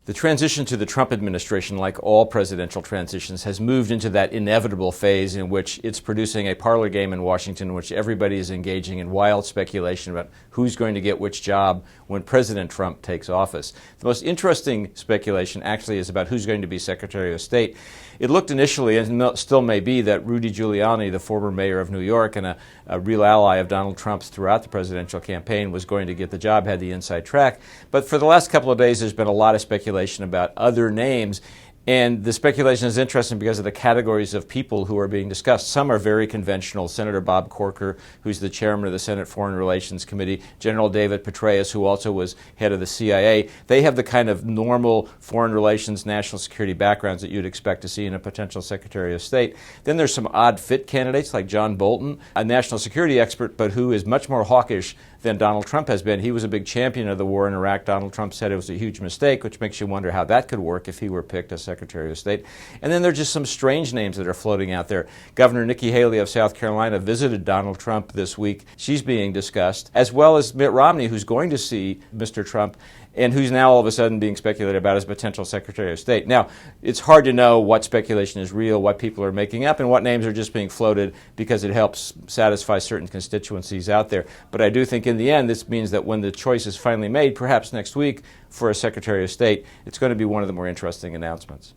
The transition to the Trump administration, like all presidential transitions, has moved into that inevitable phase in which it's producing a parlor game in Washington in which everybody is engaging in wild speculation about who's going to get which job when President Trump takes office. The most interesting speculation actually is about who's going to be Secretary of State. It looked initially, and still may be, that Rudy Giuliani, the former mayor of New York and a real ally of Donald Trump's throughout the presidential campaign, was going to get the job, had the inside track. But for the last couple of days, there's been a lot of speculation about other names. And the speculation is interesting because of the categories of people who are being discussed. Some are very conventional. Senator Bob Corker, who's the chairman of the Senate Foreign Relations Committee, General David Petraeus, who also was head of the CIA. They have the kind of normal foreign relations, national security backgrounds that you'd expect to see in a potential Secretary of State. Then there's some odd fit candidates like John Bolton, a national security expert, but who is much more hawkish than Donald Trump has been. He was a big champion of the war in Iraq. Donald Trump said it was a huge mistake, which makes you wonder how that could work if he were picked as Secretary of State. And then there are just some strange names that are floating out there. Governor Nikki Haley of South Carolina visited Donald Trump this week. She's being discussed, as well as Mitt Romney, who's going to see Mr. Trump and who's now all of a sudden being speculated about as potential Secretary of State. Now, it's hard to know what speculation is real, what people are making up, and what names are just being floated because it helps satisfy certain constituencies out there. But I do think in the end, this means that when the choice is finally made, perhaps next week, for a Secretary of State, it's going to be one of the more interesting announcements.